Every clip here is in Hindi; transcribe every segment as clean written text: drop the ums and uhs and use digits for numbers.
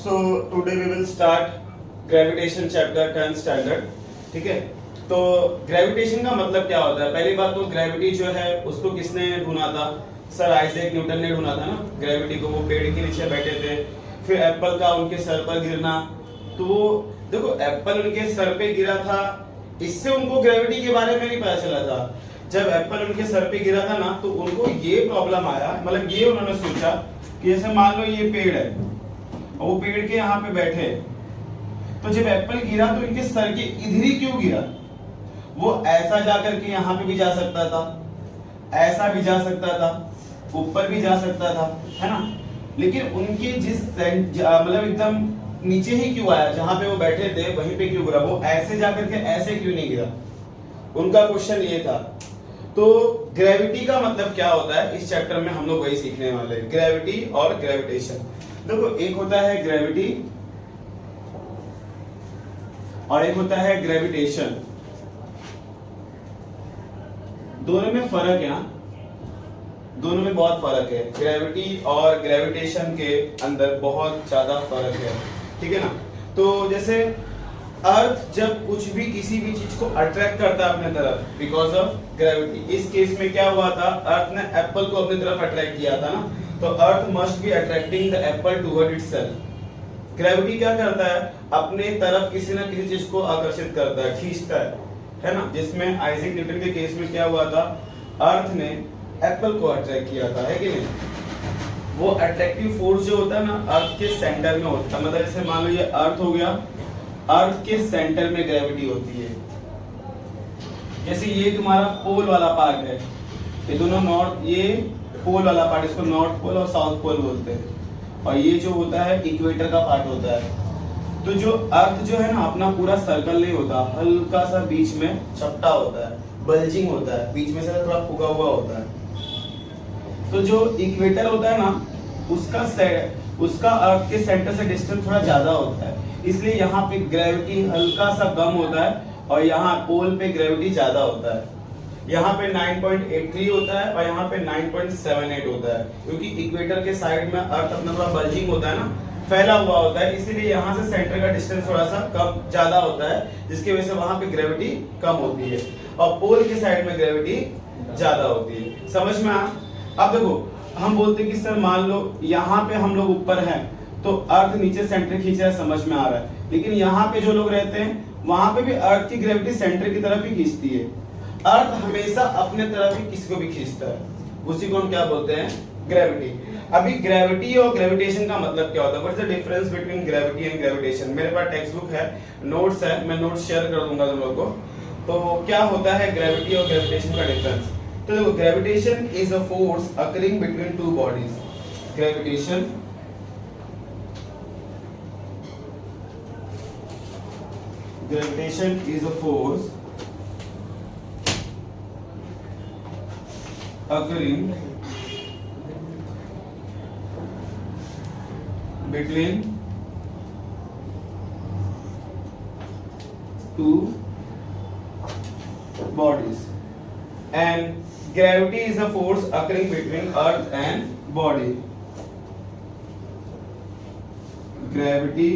So today we will start gravitation chapter 10th standard. ठीक है, तो ग्रेविटेशन का मतलब क्या होता है? पहली बात तो ग्रेविटी जो है उसको किसने ढूंढा था? सर आइजैक न्यूटन ने ढूंढा था ना ग्रेविटी को। वो पेड़ के नीचे बैठे थे, फिर एप्पल का उनके सर पर गिरना, तो वो देखो एप्पल उनके सर पे गिरा था, इससे उनको ग्रेविटी के बारे में नहीं पता चला था। जब एप्पल उनके सर पे गिरा था ना, तो उनको ये प्रॉब्लम आया, मतलब ये उन्होंने सोचा कि जैसे मान लो ये पेड़ है, वो पेड़ के यहाँ पे बैठे, तो जब एप्पल गिरा तो इनके सर के इधर ही क्यों गिरा? वो ऐसा जाकर के यहाँ पे भी जा सकता था, ऐसा भी जा सकता था, ऊपर भी जा सकता था, है ना? लेकिन उनके जिस मतलब एकदम नीचे ही क्यों आया, जहां पे वो बैठे थे वहीं पे क्यों गिरा? वो ऐसे जाकर के ऐसे क्यों नहीं गिरा? उनका क्वेश्चन ये था। तो ग्रेविटी का मतलब क्या होता है, इस चैप्टर में हम लोग वही सीखने वाले हैं, ग्रेविटी और ग्रेविटेशन। देखो एक होता है ग्रेविटी और एक होता है ग्रेविटेशन, दोनों में फर्क है ना, दोनों में बहुत फर्क है। ग्रेविटी और ग्रेविटेशन के अंदर बहुत ज्यादा फर्क है, ठीक है ना? तो जैसे अर्थ जब कुछ भी किसी भी चीज को अट्रैक्ट करता है अपने तरफ बिकॉज ऑफ ग्रेविटी, इस केस में क्या हुआ था, अर्थ ने एप्पल को अपनी तरफ अट्रैक्ट किया था ना, तो earth must be attracting the Apple toward itself. Gravity क्या करता है, अपने तरफ किसी ना किसी चीज को आकर्षित करता है, खींचता है ना? जिसमें आइजैक न्यूटन के केस में क्या हुआ था, अर्थ ने एप्पल को अट्रैक्ट किया था, है कि नहीं? वो अट्रैक्टिव फोर्स जो होता है ना, अर्थ के सेंटर में होता है। मतलब जैसे मान लो ये अर्थ हो गया, अर्थ के सेंटर में ग्रेविटी होती है। जैसे ये तुम्हारा पोल वाला पार्ट है, ये दोनों नॉर्थ, ये पोल वाला पार्ट, इसको नॉर्थ पोल और साउथ पोल बोलते हैं, और ये जो होता है इक्वेटर का पार्ट होता है। तो जो अर्थ जो है ना, अपना पूरा सर्कल नहीं होता, हल्का सा बीच में चपटा होता है, बल्जिंग होता है, बीच में से थोड़ा फुका हुआ होता है। तो जो इक्वेटर होता है ना, उसका अर्थ के सेंटर से डिस्टेंस थोड़ा ज्यादा होता है, इसलिए यहाँ पे ग्रेविटी हल्का सा कम होता है और यहाँ पोल पे ग्रेविटी ज्यादा होता है। यहाँ पे 9.83 होता है और यहाँ पे 9.78 होता है, क्योंकि इक्वेटर के साइड में अर्थ अपना थोड़ा बल्जिंग होता है ना, फैला हुआ होता है, इसीलिए यहाँ से सेंटर का डिस्टेंस थोड़ा सा कम ज्यादा होता है, जिसकी वजह से वहां पे ग्रेविटी कम होती है और पोल के साइड में ग्रेविटी ज्यादा होती है। समझ में आ? अब देखो हम बोलते हैं कि सर मान लो यहाँ पे हम लोग ऊपर हैं तो अर्थ नीचे सेंटर खींच रहा है, समझ में आ रहा है, लेकिन यहाँ पे जो लोग रहते हैं वहां पे भी अर्थ की ग्रेविटी सेंटर की तरफ ही खींचती है। अर्थ हमेशा अपने तरफ ही किसी को भी खींचता है, उसी को हम क्या बोलते हैं, ग्रेविटी। अभी ग्रेविटी और ग्रेविटेशन का मतलब क्या होता है, what is the difference between gravity and gravitation? मेरे पास टेक्स्ट बुक है, नोट्स है, मैं नोट्स शेयर कर दूंगा तुम लोग को। तो क्या होता है ग्रेविटी और ग्रेविटेशन का डिफरेंस? तो देखो, gravitation is a force occurring between two bodies. Gravitation is a force occurring between two bodies, and gravity is a force occurring between earth and body. Gravity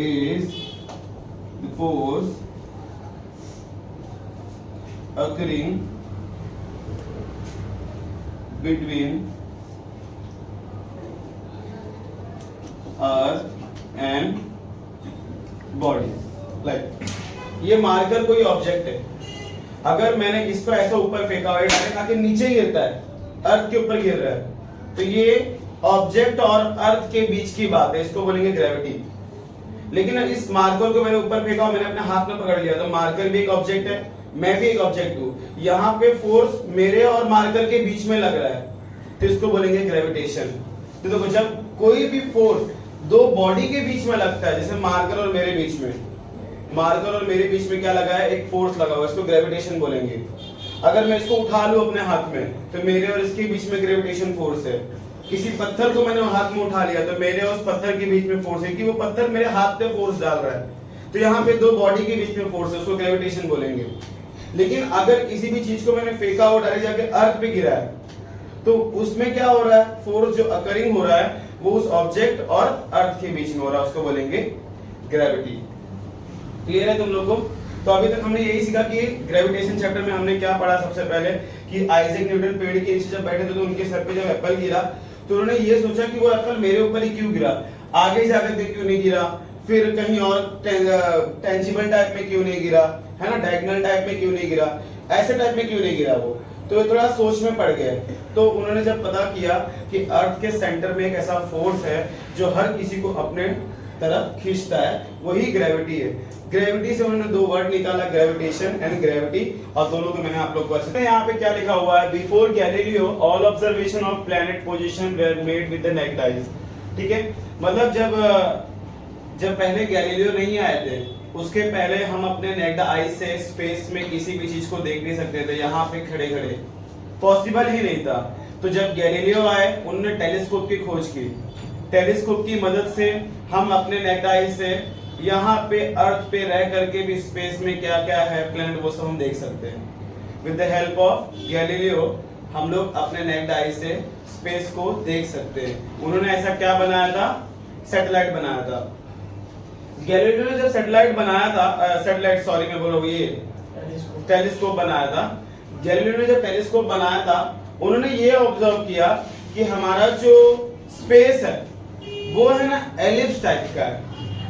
is the force occurring between earth and body. Like ये मार्कर कोई ऑब्जेक्ट है, अगर मैंने इसको ऐसा ऊपर फेंका हुआ है, डायरेक्ट आके नीचे गिरता है, अर्थ के ऊपर गिर रहा है, तो ये ऑब्जेक्ट और अर्थ के बीच की बात है, इसको बोलेंगे ग्रेविटी। लेकिन इस मार्कर को मैंने ऊपर फेंका, मैंने अपने हाथ में पकड़ लिया, तो मार्कर भी एक ऑब्जेक्ट है, मैं भी एक ऑब्जेक्ट हूं, यहाँ पे फोर्स मेरे और मार्कर के बीच में लग रहा है, तो इसको बोलेंगे ग्रेविटेशन। तो देखो जब कोई भी फोर्स दो बॉडी के बीच में लगता है, जैसे मार्कर और मेरे बीच में, मार्कर और मेरे बीच में क्या लगा है, एक फोर्स लगा हुआ है, इसको ग्रेविटेशन बोलेंगे। अगर मैं इसको उठा लूं अपने हाथ में, तो मेरे और इसके बीच में ग्रेविटेशन फोर्स है। किसी पत्थर को मैंने हाथ में उठा लिया, तो मेरे और उस पत्थर के बीच में फोर्स है, कि वो पत्थर मेरे हाथ पे फोर्स डाल रहा है, तो यहाँ पे दो बॉडी के बीच में फोर्स है, उसको ग्रेविटेशन बोलेंगे। लेकिन अगर किसी भी चीज को मैंने फेंका और डायरेक्ट जाके अर्थ पे गिरा है, तो उसमें क्या हो रहा है, फोर्स जो अकरिंग हो रहा है वो उस ऑब्जेक्ट और अर्थ के बीच में हो रहा है, उसको बोलेंगे ग्रेविटी। क्लियर है तुम लोग को? तो अभी तक हमने यही सीखा कि ग्रेविटेशन चैप्टर में हमने क्या पढ़ा सबसे पहले कि आइजैक न्यूटन पेड़ के नीचे जब बैठे थे तो उनके सर पे जब एप्पल गिरा तो उन्होंने ये सोचा कि वो एप्पल मेरे ऊपर ही क्यों गिरा, आगे जाकर के क्यों नहीं गिरा, फिर कहीं और टेंजिबल टाइप में क्यों नहीं गिरा, है ना, डायगोनल टाइप में क्यों नहीं गिरा, ऐसे टाइप में क्यों नहीं गिरा वो। तो थोड़ा सोच में पड़ गए। तो उन्होंने जब पता किया कि अर्थ के सेंटर में एक ऐसा फोर्स है जो हर किसी को अपने तरफ खींचता है, वही ग्रेविटी है। ग्रेविटी से उन्होंने दो वर्ड निकाला, ग्रेविटेशन एंड ग्रेविटी, और दोनों को मैंने आप लोग को अच्छे से यहाँ पे क्या लिखा हुआ है, before Galileo all observation of planet position were made with the naked eyes. ठीक है, मतलब जब पहले गैलीलियो नहीं आए थे उसके पहले हम अपने नेक्ड आई से स्पेस में किसी भी चीज को देख नहीं सकते थे, यहाँ पे खड़े खड़े पॉसिबल ही नहीं था। तो जब गैलीलियो आए उन्होंने टेलीस्कोप की खोज की, टेलीस्कोप की मदद से हम अपने नेक्ड आई से यहाँ पे अर्थ पे रह करके भी स्पेस में क्या क्या है प्लैनेट वो सब हम देख सकते हैं। With the help of Galileo हम लोग अपने नेक्ड आई से स्पेस को देख सकते हैं। उन्होंने ऐसा क्या बनाया था, सैटेलाइट बनाया था। गैलीलियो ने जब सैटेलाइट बनाया था, सैटेलाइट सॉरी मैं बोल रहा हूँ, ये टेलीस्कोप बनाया था। गैलीलियो ने जब टेलीस्कोप बनाया था उन्होंने ये ऑब्जर्व किया कि हमारा जो स्पेस है वो है ना एलिप्स टाइप का है।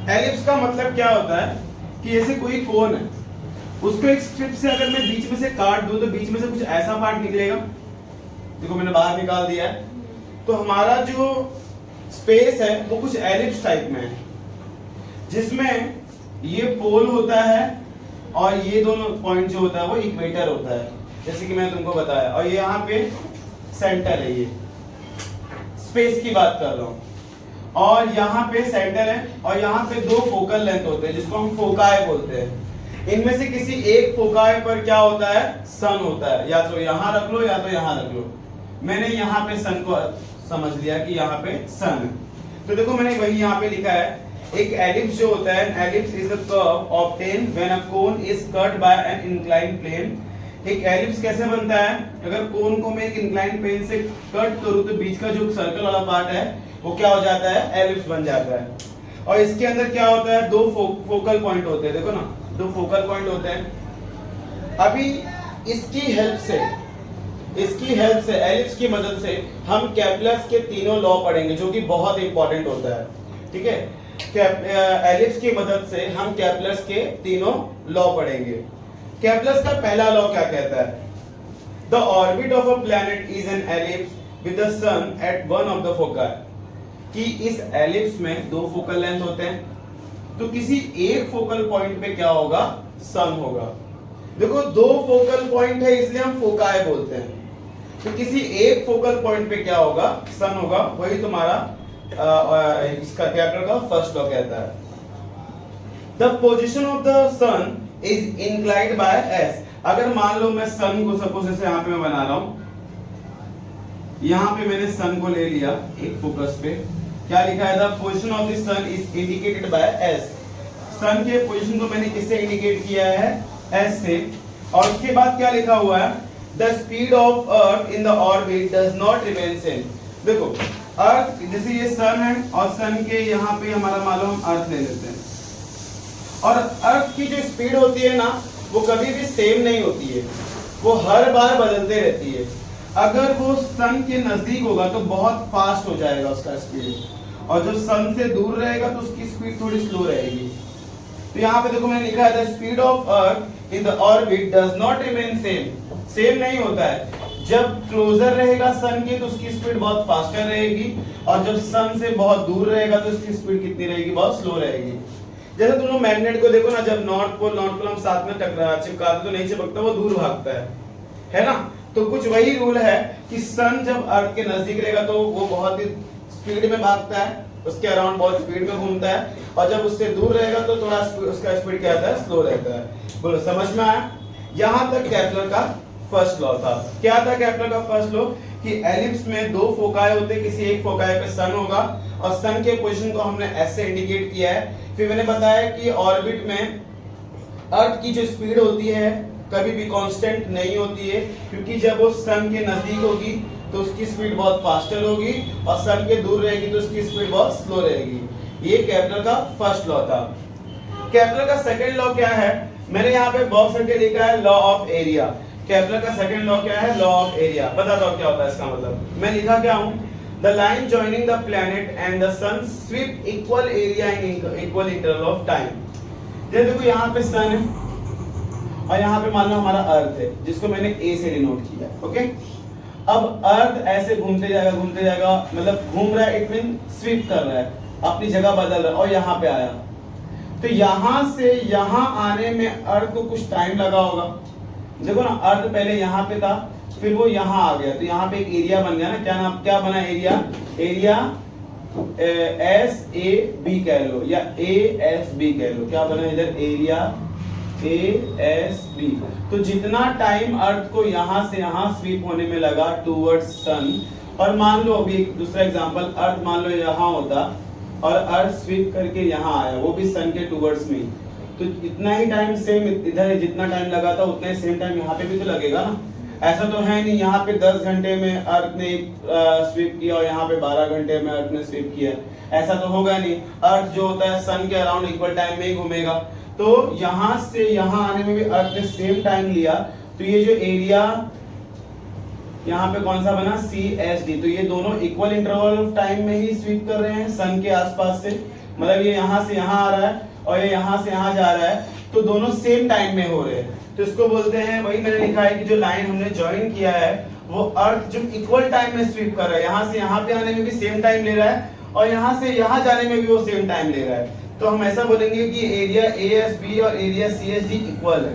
एलिप्स का मतलब क्या होता है कि जैसे कोई कोन है, उसको एक स्ट्रिप से अगर मैं बीच में से काट दूं तो बीच में से कुछ ऐसा पार्ट निकलेगा, देखो मैंने बाहर निकाल दिया है। तो हमारा जो स्पेस है वो कुछ एलिप्स टाइप में है, जिसमें ये पोल होता है और ये दोनों पॉइंट जो होता है वो इक्वेटर होता है, जैसे कि मैंने तुमको बताया, और ये यहाँ पे सेंटर है, ये स्पेस की बात कर रहा हूं, और यहाँ पे सेंटर है और यहाँ पे दो फोकल लेंथ होते हैं जिसको हम फोकाई बोलते हैं। इनमें से किसी एक फोकाई पर क्या होता है, सन होता है, या तो यहाँ रख लो या तो यहाँ रख लो। मैंने यहाँ पे सन को समझ लिया कि यहाँ पे सन है, तो देखो मैंने वही यहाँ पे लिखा है, एक एलिप्स जो होता है, ellipse is a curve obtain when a cone is cut by an inclined plane. एक एलिप्स कैसे बनता है, अगर कोन को मैं एक इंक्लाइंड प्लेन से कट करूं तो बीच का जो सर्कल वाला पार्ट है वो क्या हो जाता है, एलिप्स बन जाता है। और इसके अंदर क्या होता है, दो फोकल पॉइंट होते हैं, देखो ना दो फोकल पॉइंट होते हैं। अभी इसकी हेल्प से एलिप्स की मदद से हम कैपलर्स के तीनों लॉ पढ़ेंगे जो कि बहुत इंपॉर्टेंट होता है। ठीक है, एलिप्स की मदद से हम कैपलर्स के तीनों लॉ पढ़ेंगे। कैपलर्स का पहला लॉ क्या कहता है, the orbit of a planet is an ellipse with the sun at one of the foci, कि इस एलिप्स में दो फोकल लेंथ होते हैं, तो किसी एक फोकल पॉइंट पे क्या होगा, सन होगा। देखो दो फोकल पॉइंट है इसलिए हम फोकाई बोलते हैं, तो किसी एक फोकल पॉइंट पे क्या होगा, सन होगा। वही तुम्हारा इसका कैपिटल का फर्स्ट लॉ कहता है। The position of the sun is inclined by S. अगर मान लो मैं सन को सपोज जैसे यहाँ पे मैं बना रहा हूं, यहाँ पे मैंने सन को ले लिया एक फोकस पे, क्या लिखा है, the position of the sun is indicated by S. Sun के पोजीशन को मैंने किससे इंडिकेट किया है, एस से। और उसके बाद क्या लिखा हुआ है, the speed of earth in the orbit does not remain same. देखो अर्थ जैसे ये सन है और सन के यहाँ पे हमारा मालूम हम अर्थ ले लेते हैं, और अर्थ की जो स्पीड होती है ना वो कभी भी सेम नहीं होती है, वो हर बार बदलते रहती है। अगर वो सन के नजदीक होगा तो बहुत फास्ट हो जाएगा उसका स्पीड, और जब सन से दूर रहेगा तो उसकी स्पीड थोड़ी स्लो रहेगी। तो यहाँ पे देखो मैंने लिखा है the speed of earth in the orbit does not remain same नहीं होता है। जब क्लोजर रहेगा सन के तो उसकी स्पीड बहुत फास्टर रहेगी, और जब सन से बहुत दूर रहेगा तो उसकी स्पीड कितनी रहेगी, बहुत स्लो रहेगी। जैसे तुम लोग मैग्नेट को देखो ना, जब नॉर्थ पोल हम साथ में चिपकाते तो नहीं चिपकता, वो दूर भागता है ना। तो कुछ वही रूल है कि सन जब अर्थ के नजदीक रहेगा तो वो बहुत ही स्पीड में भागता है, उसके अराउंड बहुत स्पीड में घूमता है, और जब उससे दूर रहेगा तो थोड़ा उसका स्पीड क्या रहता है, स्लो रहता है। बोलो समझ में आया? यहां तक केपलर का फर्स्ट लॉ था। क्या था केपलर का फर्स्ट लॉ, कि एलिप्स में दो फोकाई होते, किसी एक फोकाई पे सन होगा, और सन के पोजीशन को हमने ऐसे इंडिकेट किया है। फिर मैंने बताया कि ऑर्बिट में अर्थ की जो स्पीड होती है कभी भी कांस्टेंट नहीं होती है, क्योंकि जब वो सन के नजदीक होगी तो उसकी स्पीड बहुत फास्टर होगी, और सन के दूर रहेगी तो उसकी स्पीड बहुत स्लो रहेगी। ये केपलर का फर्स्ट लॉ था। केपलर का सेकंड लॉ क्या है? मैंने यहाँ पे बॉक्स करके लिखा है लॉ ऑफ एरिया। केपलर का सेकंड लॉ क्या है? Law of area. बता दो क्या होता है इसका मतलब। मैं लिखा क्या हूँ? The line joining the planet and the sun sweep equal area in equal interval of time। जैसे देखो यहाँ पे सन है और यहाँ पे मान लो हमारा अर्थ है, जिसको मैंने ए से डिनोट किया, ओके। अब अर्थ ऐसे घूमते जाएगा, मतलब घूम रहा है, इट मीन स्वीप कर रहा है, अपनी जगह बदल रहा है, और यहाँ पे आया। तो यहाँ से यहाँ आने में अर्थ को कुछ टाइम लगा होगा। देखो ना, अर्थ पहले यहाँ पे था, फिर वो यहाँ आ गया, तो यहाँ पे एक एरिया बन गया ना। क्या नाम, क्या बना area? Area S A B कह लो, या ए एस बी कह लो। क्या बना इधर? Area A S B. तो जितना टाइम अर्थ को यहाँ से यहाँ स्वीप होने में लगा टूवर्ड्स सन, और मान लो अभी एक दूसरा एग्जांपल, अर्थ मान लो यहाँ होता और अर्थ स्वीप करके यहाँ आया, वो भी सन के टूवर्ड्स में, तो इतना ही टाइम सेम इधर जितना टाइम लगा था उतना ही सेम टाइम यहाँ पे भी तो लगेगा ना। ऐसा तो है नहीं यहाँ पे 10 घंटे में अर्थ ने स्वीप किया और यहाँ पे 12 घंटे में अर्थ ने स्वीप किया, ऐसा तो होगा नहीं। अर्थ जो होता है सन के अराउंड इक्वल टाइम में ही घूमेगा। तो यहाँ से यहाँ आने में भी अर्थ ने सेम टाइम लिया, तो ये जो एरिया यहाँ पे कौन सा बना? CSD। तो ये दोनों इक्वल इंटरवल ऑफ टाइम में ही स्वीप कर रहे हैं सन के आसपास से, मतलब ये यहाँ से यहाँ आ रहा है और ये यहाँ से यहाँ जा रहा है, तो दोनों सेम टाइम में हो रहे हैं। तो इसको बोलते हैं, वही मैंने लिखा है कि जो लाइन हमने ज्वाइन किया है वो अर्थ जो इक्वल टाइम में स्वीप कर रहा है, यहाँ से यहाँ पे आने में भी सेम टाइम ले रहा है और यहाँ से यहाँ जाने में भी वो सेम टाइम ले रहा है। तो हम ऐसा बोलेंगे कि एरिया ASB और एरिया CSD इक्वल है,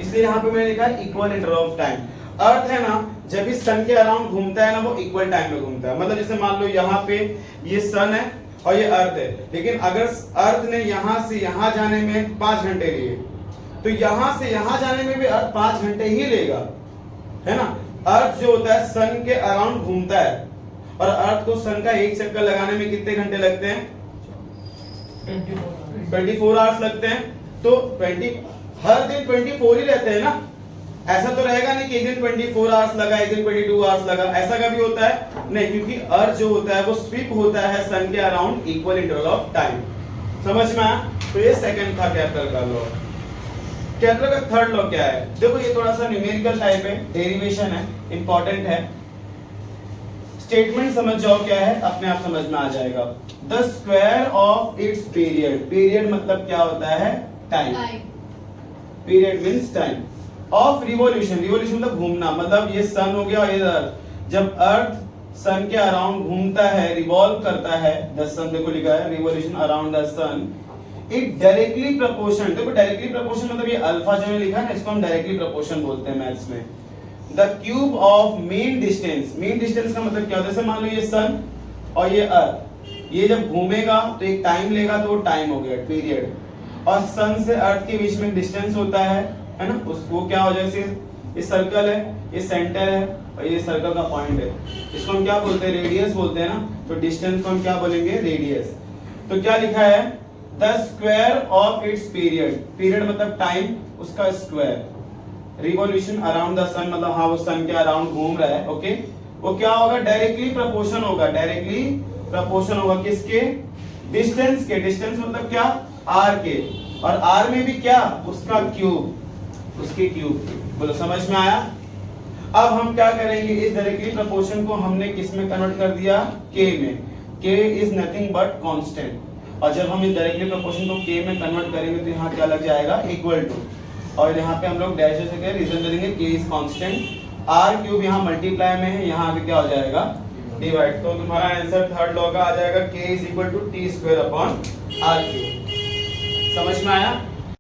इसलिए यहाँ पे मैंने लिखा है इक्वल इंटरवल ऑफ टाइम। अर्थ है ना, जब भी सन के अराउंड घूमता है ना, वो इक्वल टाइम में घूमता है। मतलब जैसे मान लो यहाँ पे ये सन है और ये अर्थ है, लेकिन अगर अर्थ ने यहाँ से यहाँ जाने में 5 घंटे लिए, तो यहाँ से यहाँ जाने में भी अर्थ 5 घंटे ही लेगा, है ना। अर्थ जो होता है सन के अराउंड घूमता है, और अर्थ को सन का एक चक्कर लगाने में कितने घंटे लगते हैं? 24 आवर्स लगते हैं। तो 20 हर दिन 24 ही रहते हैं ना, ऐसा तो रहेगा नहीं कि एक दिन 24 आवर्स लगा, एक दिन 22 आवर्स लगा, ऐसा कभी होता है नहीं, क्योंकि अर्थ जो होता है वो स्वीप होता है सन के around equal interval of time. समझ में आया? तो ये सेकंड था केपलर का लॉ। केपलर का थर्ड लॉ क्या है? देखो ये थोड़ा सा न्यूमेरिकल टाइप है, डेरिवेशन है, इंपॉर्टेंट है। स्टेटमेंट समझ जाओ क्या है, अपने आप समझ में आ जाएगा। The square of its period, period मतलब क्या होता है? Time. Period means time of revolution, revolution मतलब घूमना, मतलब ये सन हो गया और ये अर्थ। जब अर्थ सन के अराउंड घूमता है, रिवॉल्व करता है, द सन देखो लिखा है revolution around the sun, it directly proportion. देखो डायरेक्टली प्रोपोर्शन मतलब ये अल्फा जो लिखा है ना, इसको हम डायरेक्टली प्रोपोर्शन बोलते हैं मैथ्स में। The cube of mean distance, mean distance का मतलब क्या होता है? जैसे मान लो ये सन और ये अर्थ, ये जब घूमेगा तो एक टाइम लेगा, तो वो टाइम हो गया पीरियड। और सन से अर्थ के बीच में डिस्टेंस होता है ना, उसको क्या हो जाए? ये सर्कल है, ये सेंटर है और ये सर्कल का पॉइंट है, इसको हम क्या बोलते हैं? रेडियस बोलते हैं ना। तो डिस्टेंस को हम क्या बोलेंगे? रेडियस। तो क्या लिखा है? The square of its period, period मतलब टाइम, उसका स्क्वायर। रिवॉल्यूशन अराउंड द सन मतलब हाँ वो सन के अराउंड घूम रहा है, ओके। वो क्या होगा? डायरेक्टली प्रोपोर्शन होगा, डायरेक्टली प्रोपोर्शन होगा किसके? डिस्टेंस के। डिस्टेंस मतलब क्या? आर के, और आर में भी क्या? उसका क्यूब, उसके क्यूब। बोलो समझ में आया? अब हम क्या करेंगे? इस डायरेक्टली प्रोपोर्शन को हमने किस में कन्वर्ट कर दिया? के में। के इज नथिंग बट कांस्टेंट, और जब हम इस डायरेक्टली प्रोपोर्शन को के में कन्वर्ट करेंगे तो यहाँ क्या लग जाएगा? इक्वल टू, और यहाँ पे हम लोग डैश से रीजन करेंगे के इज कांस्टेंट। आर क्यूब यहाँ मल्टीप्लाई में है, यहाँ आगे क्या हो जाएगा? डिवाइड। तो तुम्हारा आंसर थर्ड लॉ का आ जाएगा K is equal to T square upon R cube. समझ में आया?